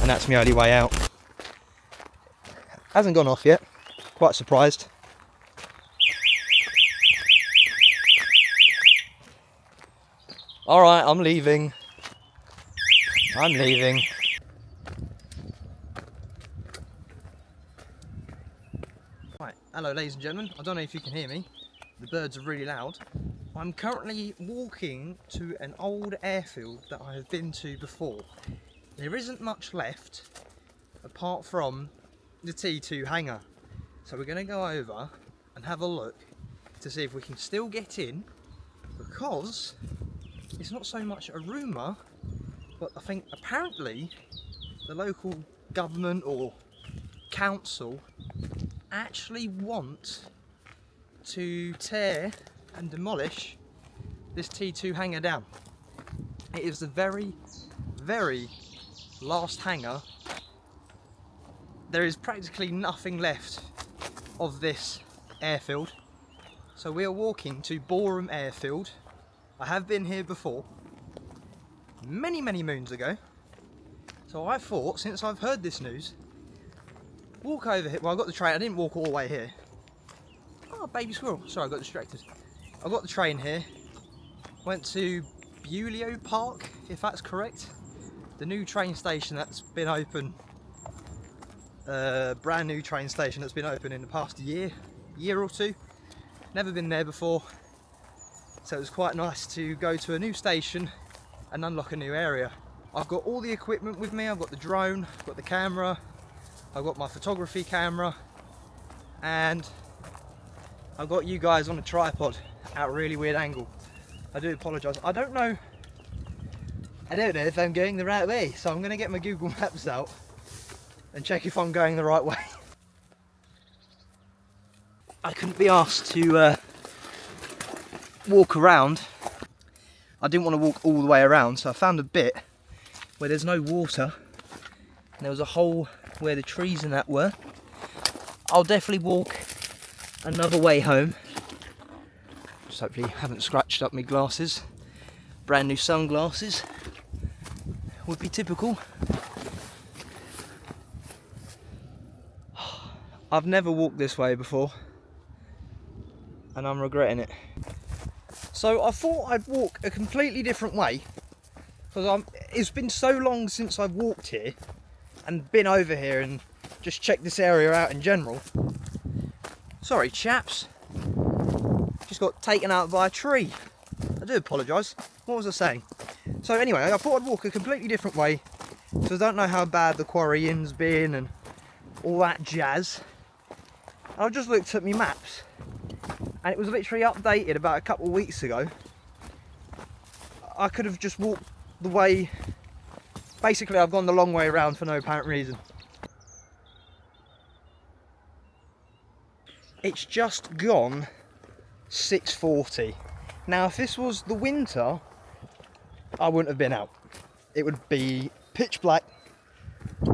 and that's my only way out. Hasn't gone off yet, quite surprised. Alright, I'm leaving. I'm leaving. Right, hello ladies and gentlemen. I don't know if you can hear me. The birds are really loud. I'm currently walking to an old airfield that I have been to before. There isn't much left apart from the T2 Hangar. So we're going to go over and have a look to see if we can still get in, because it's not so much a rumour, but I think apparently the local government or council actually want to tear and demolish this T2 hangar down. It is the very, very last hangar. There is practically nothing left of this airfield. So we are walking to Boreham Airfield. I have been here before, many moons ago. So I thought, since I've heard this news, walk over here. Well, I got the train. I didn't walk all the way here. Oh, baby squirrel. Sorry, I got distracted. I got the train here. Went to Bulio Park, if that's correct. The new train station that's been open. Brand new train station that's been open in the past year or two. Never been there before. So it was quite nice to go to a new station and unlock a new area. I've got all the equipment with me. I've got the drone, I've got the camera, I've got my photography camera, and I've got you guys on a tripod at a really weird angle. I do apologise. I don't know if I'm going the right way, so I'm going to get my Google Maps out and check if I'm going the right way. I couldn't be asked to walk around. I didn't want to walk all the way around, so I found a bit where there's no water and there was a hole where the trees and that were. I'll definitely walk another way home. Just hopefully haven't scratched up my glasses. Brand new sunglasses would be typical. I've never walked this way before and I'm regretting it. So I thought I'd walk a completely different way, because it's been so long since I've walked here and been over here and just checked this area out in general. Sorry chaps, just got taken out by a tree. I do apologise. What was I saying? So anyway, I thought I'd walk a completely different way, because I don't know how bad the quarrying's been and all that jazz. And I just looked at my maps and it was literally updated about a couple of weeks ago. I could have just walked the way. Basically, I've gone the long way around for no apparent reason. It's just gone 6:40. Now, if this was the winter, I wouldn't have been out. It would be pitch black,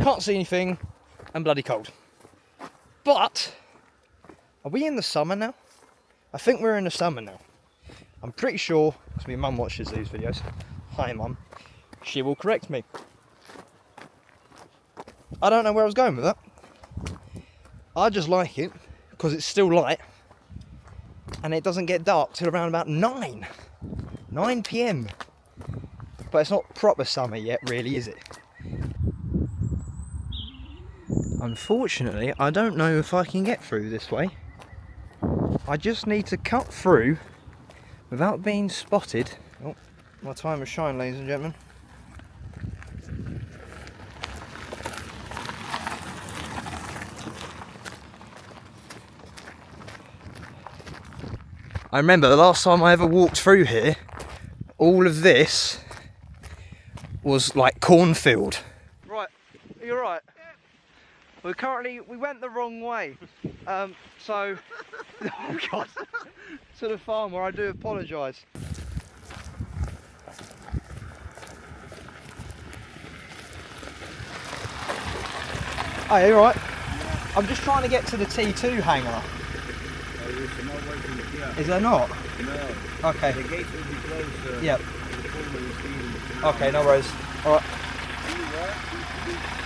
can't see anything, and bloody cold. But are we in the summer now? I think we're in the summer now. I'm pretty sure, because my mum watches these videos. Hi mum. She will correct me. I don't know where I was going with that. I just like it because it's still light and it doesn't get dark till around about 9 PM. But it's not proper summer yet, really, is it? Unfortunately, I don't know if I can get through this way. I just need to cut through without being spotted. Oh, my time has shined, ladies and gentlemen. I remember the last time I ever walked through here, all of this was like cornfield. Right, you're right. We went the wrong way. So, oh God, to the farmer, I do apologise. Oh, you're right. Yeah. I'm just trying to get to the T2 hangar. Is there not? No. Okay. The gate will be closed. Yep. Okay, no worries. Alright.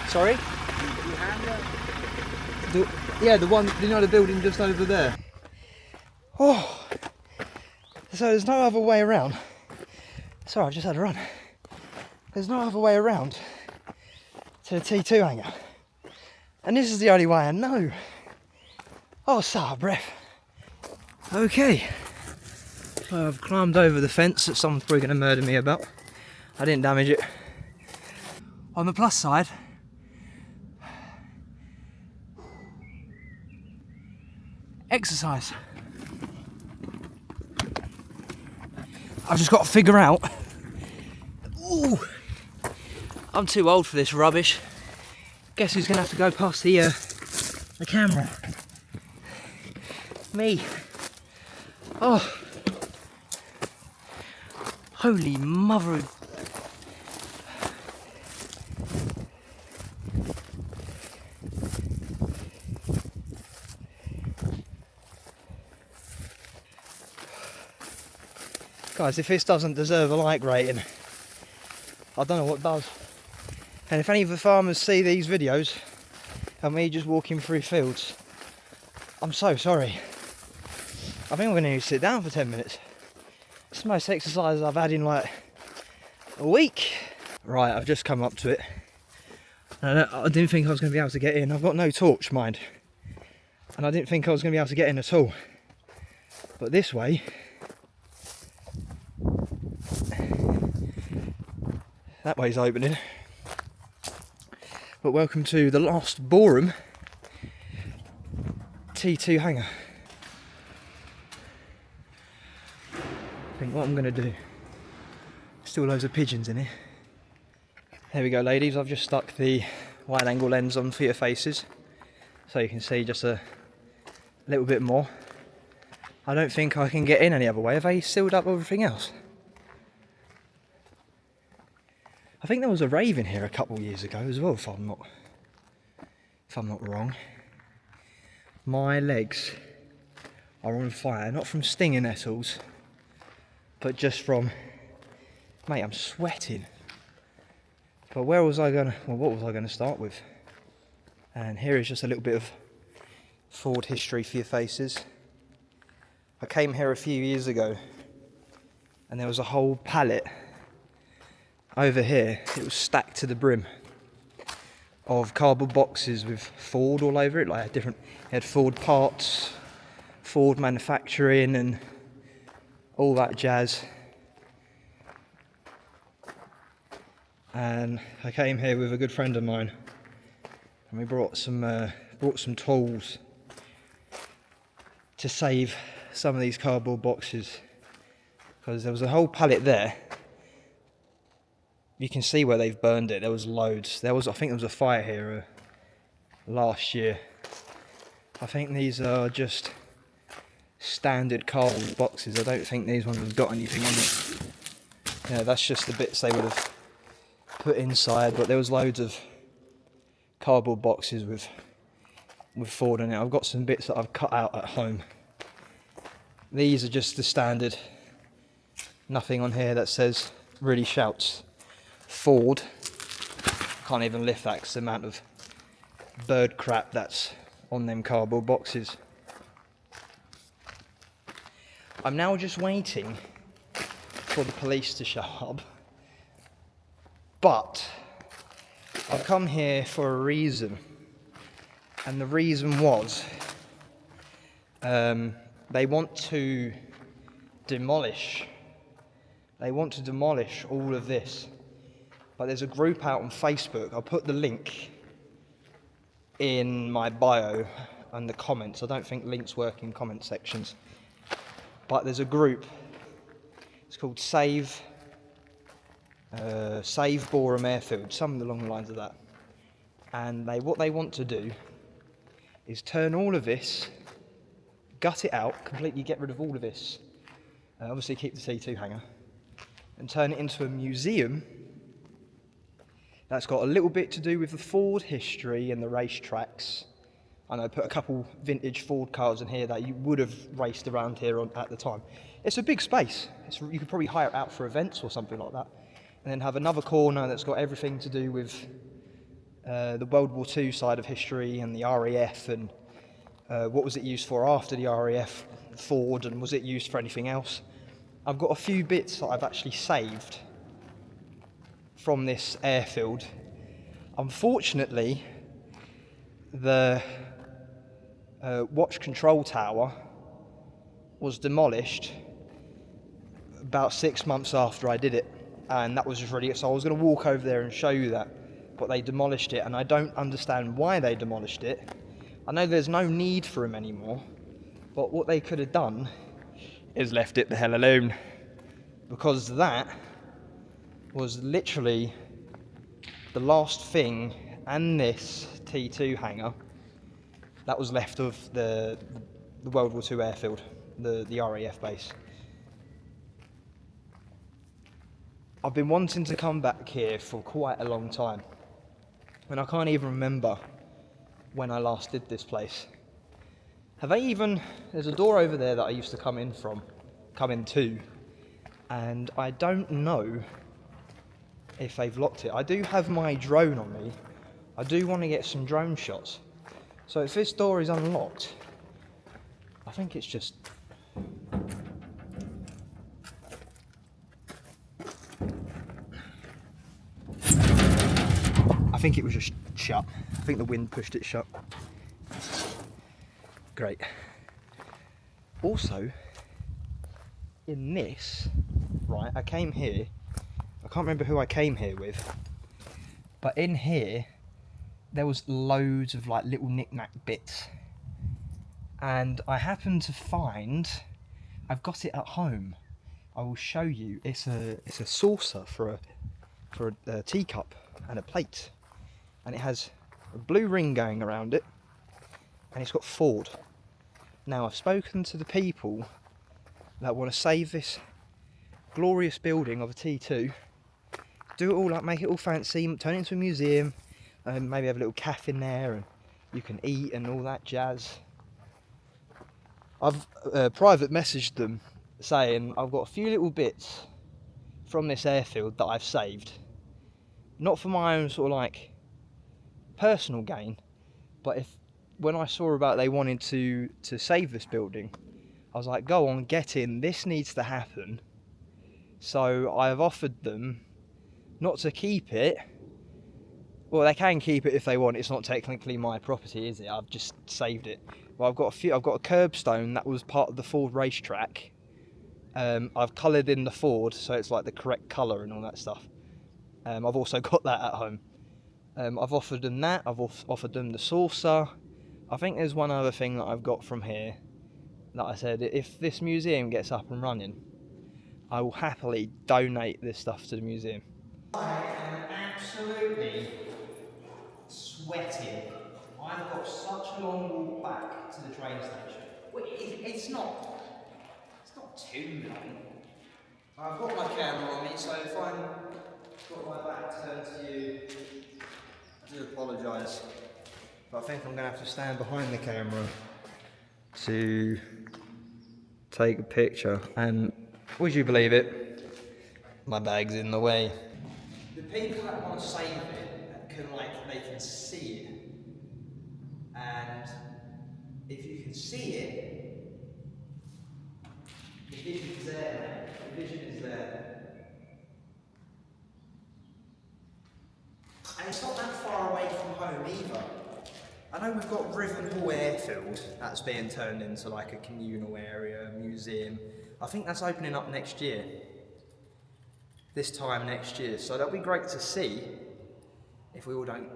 Sorry? T2 Hangar. Yeah, the one, you know, the building just over there. Oh, so there's no other way around. Sorry, I just had a run. There's no other way around to the T2 hangar. And this is the only way I know. Oh, so out of breath. Okay. So I've climbed over the fence that someone's probably going to murder me about. I didn't damage it. On the plus side, exercise. I've just got to figure out. Ooh, I'm too old for this rubbish. Guess who's going to have to go past the camera? Me. Oh, holy mother of... Guys, if this doesn't deserve a like rating, I don't know what does. And if any of the farmers see these videos of me just walking through fields, I'm so sorry. I think I'm going to need to sit down for 10 minutes. It's the most exercise I've had in like a week. Right, I've just come up to it. And I didn't think I was going to be able to get in. I've got no torch, mind. And I didn't think I was going to be able to get in at all. But this way, that way's opening. But welcome to the last Boreham T2 hangar. I think what I'm going to do, still loads of pigeons in here. There we go, ladies, I've just stuck the wide angle lens on for your faces so you can see just a little bit more. I don't think I can get in any other way. Have they sealed up everything else? I think there was a rave in here a couple of years ago as well, if I'm not wrong. My legs are on fire, not from stinging nettles, but just from, mate, I'm sweating. But where was I gonna, well, what was I gonna start with? And here is just a little bit of Ford history for your faces. I came here a few years ago and there was a whole pallet over here. It was stacked to the brim of cardboard boxes with Ford all over it, like different, it had Ford parts, Ford manufacturing and all that jazz. And I came here with a good friend of mine and we brought some tools to save some of these cardboard boxes, because there was a whole pallet there. You can see where they've burned it. There was loads. I think there was a fire here last year. I think these are just standard cardboard boxes. I don't think these ones have got anything on it. Yeah, that's just the bits they would have put inside, but there was loads of cardboard boxes with Ford in it. I've got some bits that I've cut out at home. These are just the standard. Nothing on here that says, really shouts Ford. Can't even lift that because the amount of bird crap that's on them cardboard boxes. I'm now just waiting for the police to show up, but I've come here for a reason, and the reason was they want to demolish all of this. But there's a group out on Facebook. I'll put the link in my bio and the comments. I don't think links work in comment sections. But there's a group. It's called Save Boreham Airfield, something along the lines of that. And what they want to do is turn all of this, gut it out, completely get rid of all of this. Obviously keep the T2 hangar. And turn it into a museum that's got a little bit to do with the Ford history and the racetracks. I know, put a couple vintage Ford cars in here that you would have raced around here at the time. It's a big space. You could probably hire it out for events or something like that. And then have another corner that's got everything to do with the World War II side of history and the RAF, and what was it used for after the RAF, Ford, and was it used for anything else. I've got a few bits that I've actually saved from this airfield. Unfortunately, the watch control tower was demolished about 6 months after I did it, and that was just really, so I was going to walk over there and show you that, but they demolished it, and I don't understand why they demolished it. I know there's no need for them anymore, but what they could have done is left it the hell alone, because that was literally the last thing, and this T2 hangar that was left of the World War II airfield, the RAF base. I've been wanting to come back here for quite a long time, and I can't even remember when I last did this place. There's a door over there that I used to come into, and I don't know if they've locked it. I do have my drone on me. I do want to get some drone shots. So if this door is unlocked, I think it's just... I think it was just shut. I think the wind pushed it shut. Great. Also, in this, right, I came here, I can't remember who I came here with, but in here, there was loads of like little knick-knack bits. And I happened to find, I've got it at home. I will show you. It's a saucer for a teacup and a plate. And it has a blue ring going around it, and it's got Ford. Now, I've spoken to the people that want to save this glorious building of a T2, do it all up, make it all fancy, turn it into a museum, and maybe have a little cafe in there, and you can eat and all that jazz. I've private messaged them saying I've got a few little bits from this airfield that I've saved, not for my own sort of like personal gain, but when I saw about they wanted to save this building, I was like, go on, get in, this needs to happen. So I have offered them not to keep it. Well, they can keep it if they want. It's not technically my property, is it? I've just saved it. Well, I've got a curbstone that was part of the Ford racetrack. I've coloured in the Ford so it's like the correct colour and all that stuff. I've also got that at home. I've offered them that. I've offered them the saucer. I think there's one other thing that I've got from here that I said, if this museum gets up and running, I will happily donate this stuff to the museum. I am absolutely sweating. I've got such a long walk back to the train station. Well, it's not too long. I've got my camera on me, so if I'm got my back turned to you, I do apologise. But I think I'm going to have to stand behind the camera to take a picture. And would you believe it? My bag's in the way. The people that want to save it they can see it. And if you can see it, the vision's there. The vision is there. And it's not that far away from home either. I know we've got Rivenhall Airfield that's being turned into like a communal area, a museum. I think that's opening up next year. This time next year. So that'll be great to see if we all don't.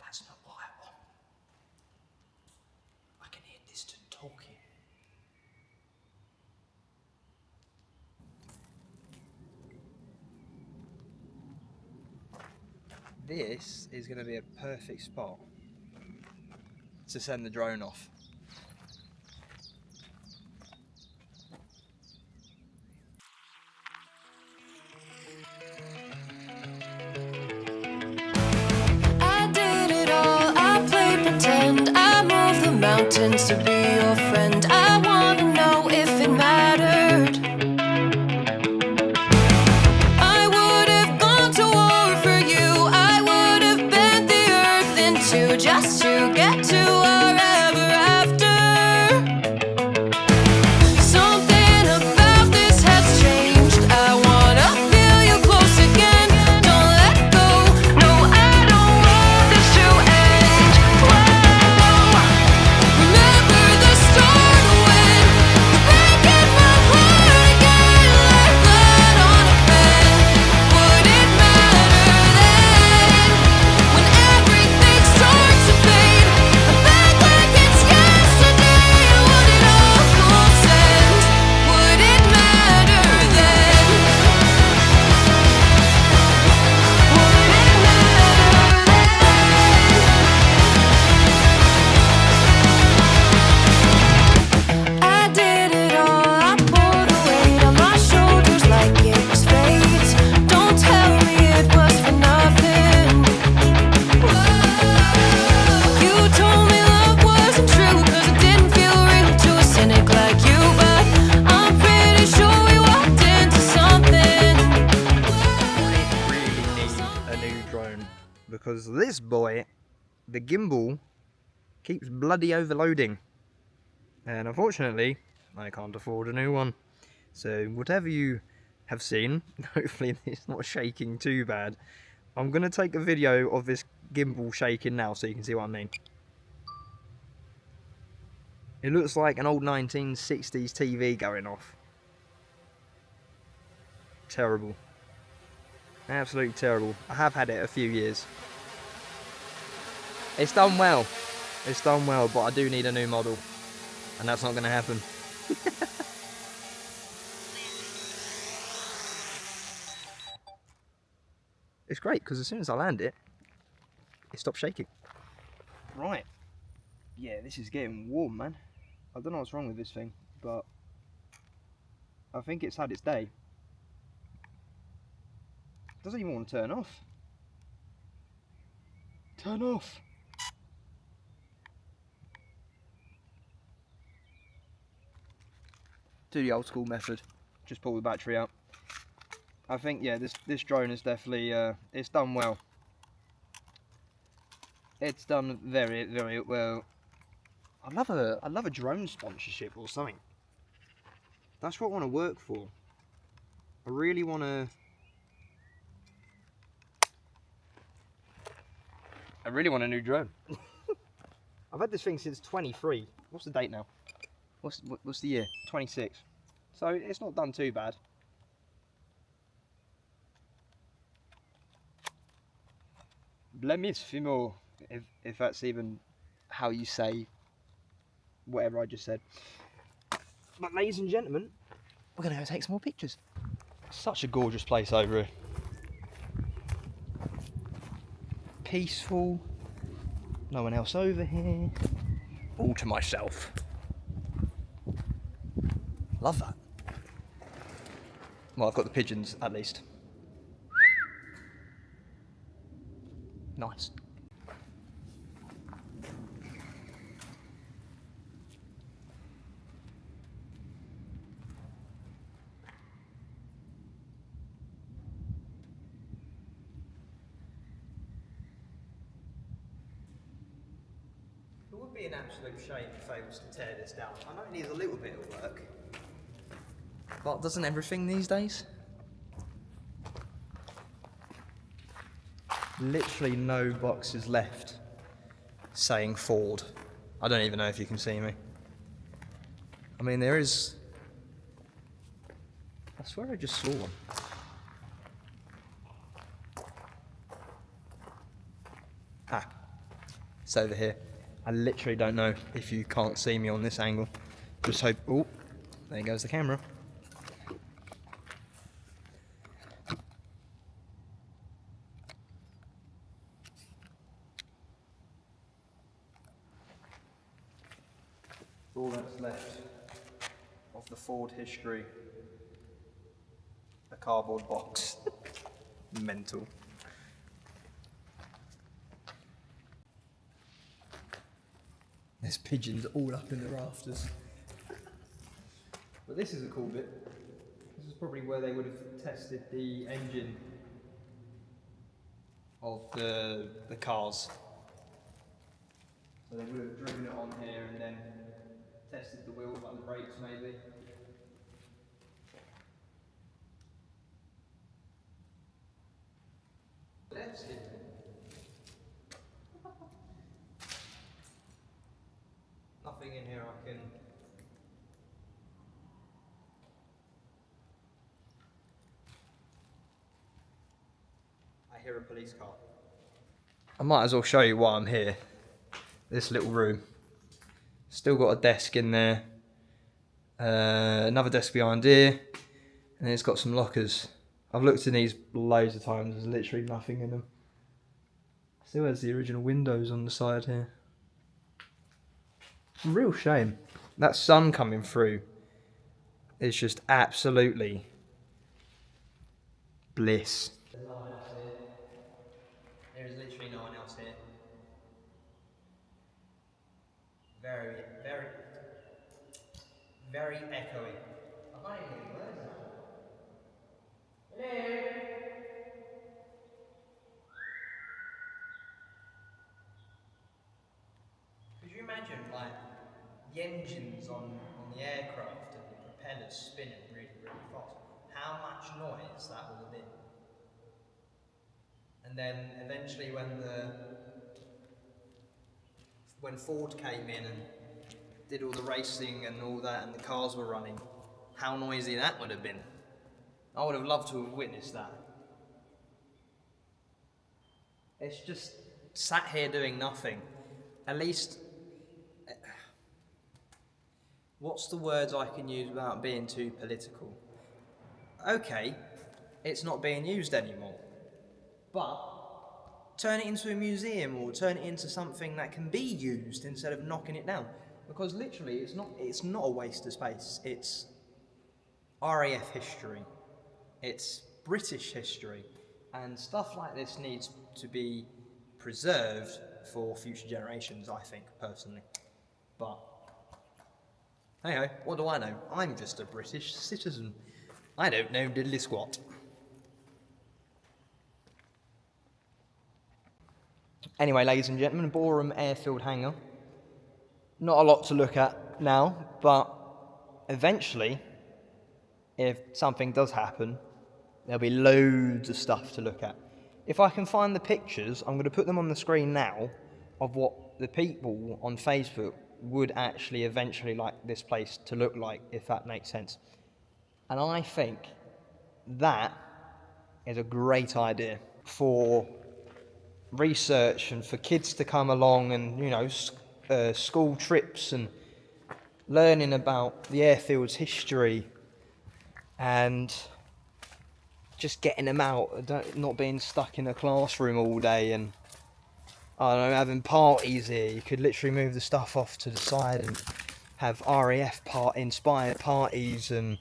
That's not what I want. I can hear distant talking. This is going to be a perfect spot to send the drone off. I did it all, I played pretend, I moved the mountains to be your friend. I wanna know if it mattered. I would have gone to war for you, I would have bent the earth in two just to get to our ever after. Something about this has changed, I wanna feel you close again. Don't let go, no I don't want this to end. Whoa. Remember the start when you're breaking my heart again, like blood on a pen. Would it matter then, when everything starts to fade? I felt like it's yesterday, would it almost end? Would it matter then? Would it matter then? I did it all, I bore the weight on my shoulders like it was fate. Don't tell me it was for nothing. You told me love wasn't true, cause it didn't feel real to a cynic like you. But I'm pretty sure we walked into something. I really need a new drone because this boy, the gimbal, keeps bloody overloading. And unfortunately, I can't afford a new one. So whatever you have seen, hopefully it's not shaking too bad. I'm going to take a video of this gimbal shaking now so you can see what I mean. It looks like an old 1960s TV going off. Terrible. Absolutely terrible. I have had it a few years. It's done well. It's done well, but I do need a new model. And that's not going to happen. It's great because as soon as I land it, it stops shaking. Right. Yeah, this is getting warm, man. I don't know what's wrong with this thing, but I think it's had its day. It doesn't even want to turn off. Turn off. Do the old school method. Just pull the battery out. I think, yeah, this drone is definitely it's done well. It's done very, very well. I love a drone sponsorship or something. That's what I want to work for. I really want to. I really want a new drone. I've had this thing since 23. What's the date now? What's the year? 26. So it's not done too bad. Blemissimo, if that's even how you say whatever I just said. But ladies and gentlemen, we're going to go take some more pictures. Such a gorgeous place over here. Peaceful. No one else over here. All to myself. Love that. Well, I've got the pigeons at least. Nice. It would be an absolute shame if I was to tear this down. I know it needs a little bit of work. But doesn't everything these days? Literally no boxes left saying Ford. I don't even know if you can see me. I mean, there is. I swear I just saw one. Ah, it's over here. I literally don't know if you can't see me on this angle. Just hope. Oh, there goes the camera. All that's left of the Ford history. A cardboard box. Mental. There's pigeons all up in the rafters. But this is a cool bit. This is probably where they would have tested the engine of the cars. So they would have driven it on here and then tested the wheels, like the brakes maybe. That's it. Nothing in here I can... I hear a police car. I might as well show you why I'm here. This little room. Still got a desk in there. Another desk behind here. And then it's got some lockers. I've looked in these loads of times, there's literally nothing in them. Still has the original windows on the side here. Real shame. That sun coming through is just absolutely bliss. There's no one else here. There is literally no one else here. Very, very, very echoey. I can't even hear words now. Hello? Could you imagine, like, the engines on the aircraft and the propellers spinning really, really fast? How much noise that would have been. And then eventually when Ford came in and did all the racing and all that and the cars were running, how noisy that would have been. I would have loved to have witnessed that. It's just sat here doing nothing. At least, what's the words I can use without being too political? Okay, it's not being used anymore, but turn it into a museum or turn it into something that can be used instead of knocking it down. Because literally, it's not a waste of space. It's RAF history. It's British history. And stuff like this needs to be preserved for future generations, I think, personally. But, hey-ho, what do I know? I'm just a British citizen. I don't know diddly squat. Anyway, ladies and gentlemen, Boreham Airfield Hangar. Not a lot to look at now, but eventually, if something does happen, there'll be loads of stuff to look at. If I can find the pictures, I'm going to put them on the screen now of what the people on Facebook would actually eventually like this place to look like, if that makes sense. And I think that is a great idea for research and for kids to come along and, you know, school trips and learning about the airfield's history and just getting them out, not being stuck in a classroom all day and, I don't know, having parties here. You could literally move the stuff off to the side and have RAF inspired parties, and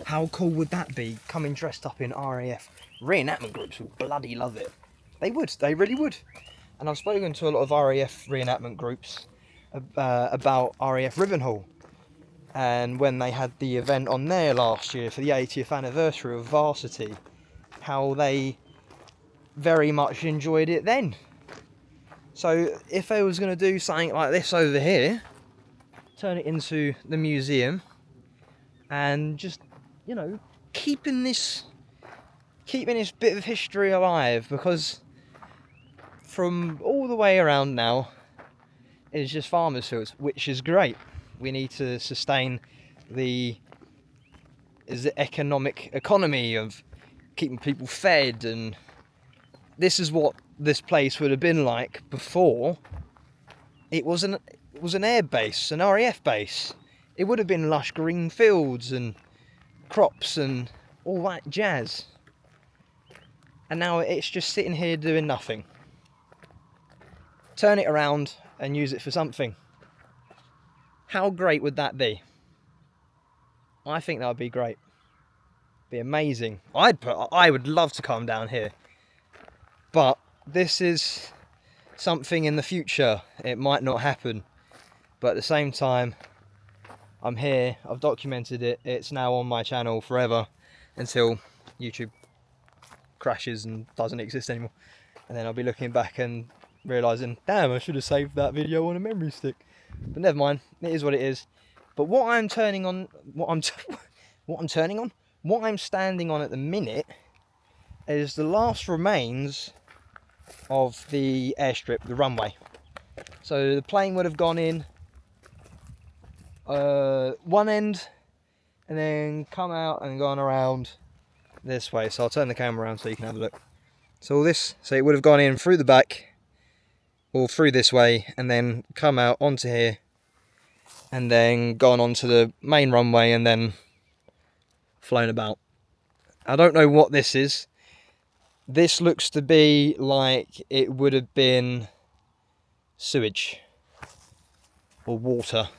how cool would that be? Coming dressed up in RAF reenactment groups would bloody love it. They really would. And I've spoken to a lot of RAF reenactment groups about RAF Rivenhall, and when they had the event on there last year for the 80th anniversary of Varsity, how they very much enjoyed it then. So if they was going to do something like this over here, turn it into the museum and just, you know, keeping this bit of history alive, because from all the way around now it's just farmers' fields, which is great. We need to sustain the economy of keeping people fed, and this is what this place would have been like before it was an air base, an RAF base. It would have been lush green fields and crops and all that jazz. And now it's just sitting here doing nothing. Turn it around and use it for something. How great would that be? I think that would be great. Be amazing. I would love to come down here. But this is something in the future. It might not happen. But at the same time, I'm here. I've documented it. It's now on my channel forever until YouTube crashes and doesn't exist anymore. And then I'll be looking back and realising, damn, I should have saved that video on a memory stick. But never mind. It is what it is. But what I'm standing on at the minute is the last remains of the airstrip, the runway. So the plane would have gone in one end and then come out and gone around this way. So I'll turn the camera around so you can have a look. So it would have gone in through the back or through this way and then come out onto here and then gone onto the main runway and then flown about. I don't know what this is. This looks to be like it would have been sewage or water.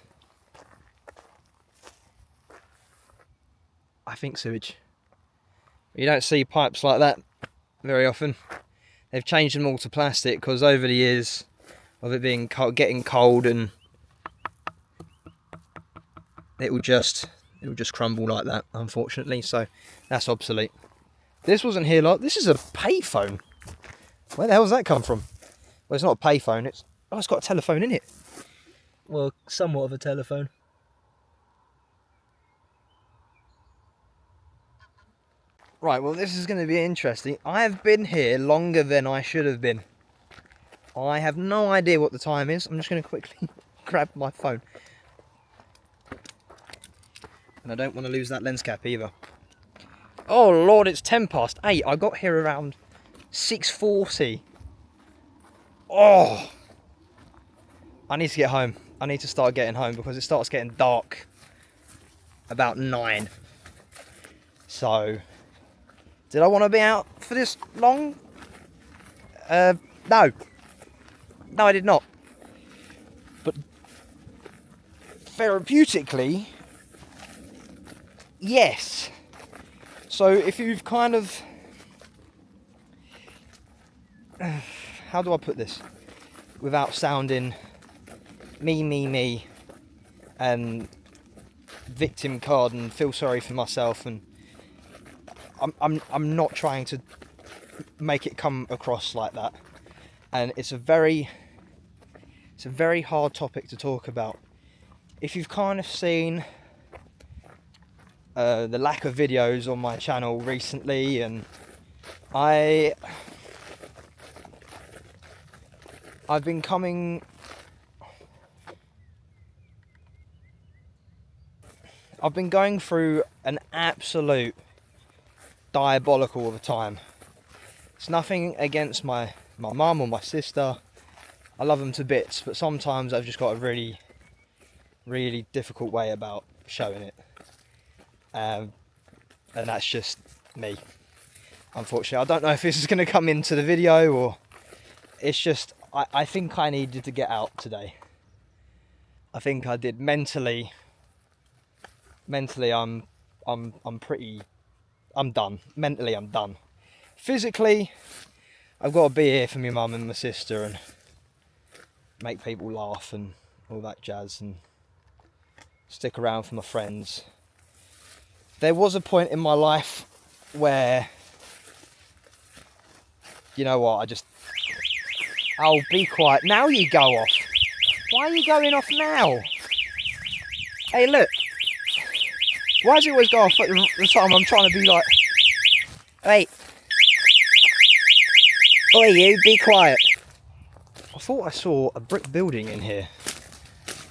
I think sewage. You don't see pipes like that very often. They've changed them all to plastic because over the years of it being getting cold, and it will just crumble like that, unfortunately. So that's obsolete. This wasn't here like this is a payphone. Where the hell does that come from? Well, it's not a payphone. It's got a telephone in it. Well, somewhat of a telephone. Right, well, this is going to be interesting. I have been here longer than I should have been. I have no idea what the time is. I'm just going to quickly grab my phone. And I don't want to lose that lens cap either. Oh, Lord, it's 8:10. I got here around 6:40. Oh! I need to get home. I need to start getting home because it starts getting dark about 9. So... did I want to be out for this long? No. No, I did not. But therapeutically, yes. So if you've kind of... how do I put this? Without sounding me, and victim card and feel sorry for myself, and I'm not trying to make it come across like that, and it's a very hard topic to talk about. If you've kind of seen the lack of videos on my channel recently, and I've been going through an absolute diabolical of a time. It's nothing against my mum or my sister. I love them to bits, but sometimes I've just got a really, really difficult way about showing it. And that's just me. Unfortunately, I don't know if this is going to come into the video, or it's just I think I needed to get out today. I think I did mentally. Mentally, I'm done. Mentally, I'm done. Physically, I've got to be here for my mum and my sister and make people laugh and all that jazz, and stick around for my friends. There was a point in my life where, you know what, oh, be quiet. Now you go off. Why are you going off now? Hey, look. Why does it always go off at the time I'm trying to be like, hey, oi you, be quiet. I thought I saw a brick building in here,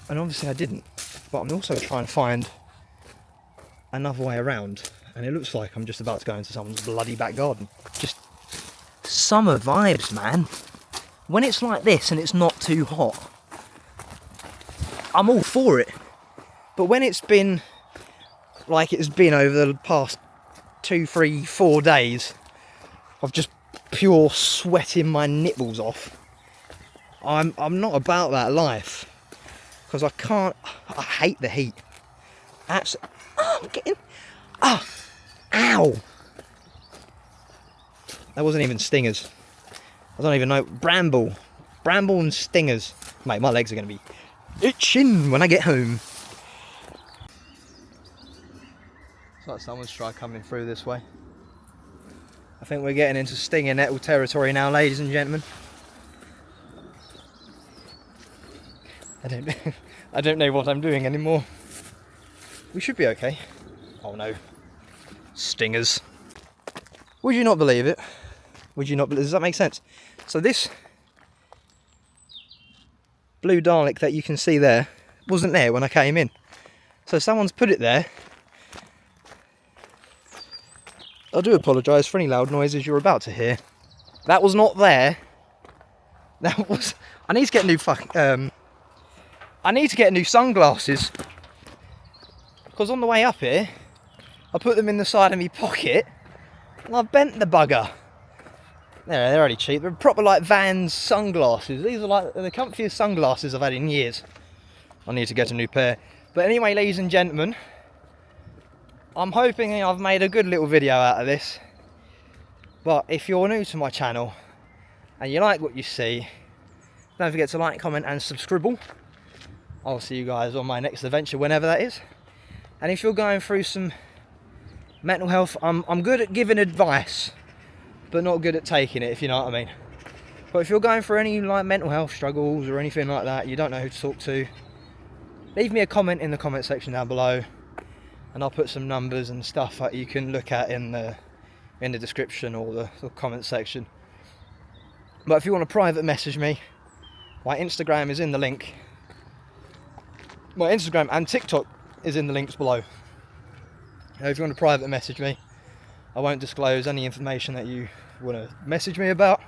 and obviously I didn't, but I'm also trying to find another way around, and it looks like I'm just about to go into someone's bloody back garden. Just summer vibes, man. When it's like this and it's not too hot, I'm all for it. But when it's been like it's been over the past 2, 3, 4 days of just pure sweating my nipples off, I'm not about that life. because I can't. I hate the heat. Absolutely. Oh, I'm getting. Oh, ow! That wasn't even stingers. I don't even know. Bramble and stingers. Mate, my legs are going to be itching when I get home. It's like someone's tried coming through this way. I think we're getting into stinging nettle territory now, ladies and gentlemen. I don't know what I'm doing anymore. We should be okay. Oh no. Stingers. Would you not believe it? Would you not believe? Does that make sense? So this blue Dalek that you can see there wasn't there when I came in. So someone's put it there. I do apologise for any loud noises you're about to hear. That was not there. That was. I need to get new I need to get new sunglasses, because on the way up here, I put them in the side of my pocket, and I bent the bugger. They're only cheap. They're proper like Vans sunglasses. These are like the comfiest sunglasses I've had in years. I need to get a new pair. But anyway, ladies and gentlemen, I'm hoping I've made a good little video out of this. But if you're new to my channel and you like what you see, don't forget to like, comment and subscribe. I'll see you guys on my next adventure, whenever that is. And if you're going through some mental health, I'm good at giving advice, but not good at taking it, if you know what I mean. But if you're going through any like mental health struggles or anything like that, you don't know who to talk to, leave me a comment in the comment section down below, and I'll put some numbers and stuff that you can look at in the description or the comment section. But if you want to private message me, my Instagram is in the link. My Instagram and TikTok is in the links below. If you want to private message me, I won't disclose any information that you want to message me about.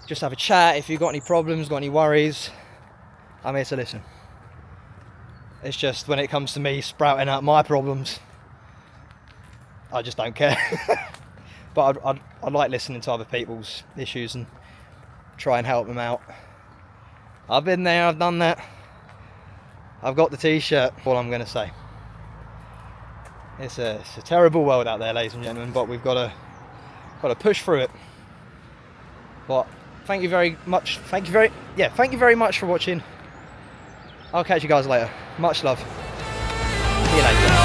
Just have a chat. If you've got any problems, got any worries, I'm here to listen. It's just when it comes to me sprouting out my problems, I just don't care. But I like listening to other people's issues and try and help them out. I've been there, I've done that. I've got the t-shirt, all I'm going to say. It's a terrible world out there, ladies and gentlemen, but we've got to push through it. But thank you very much. Thank you very much for watching. I'll catch you guys later. Much love. See you later.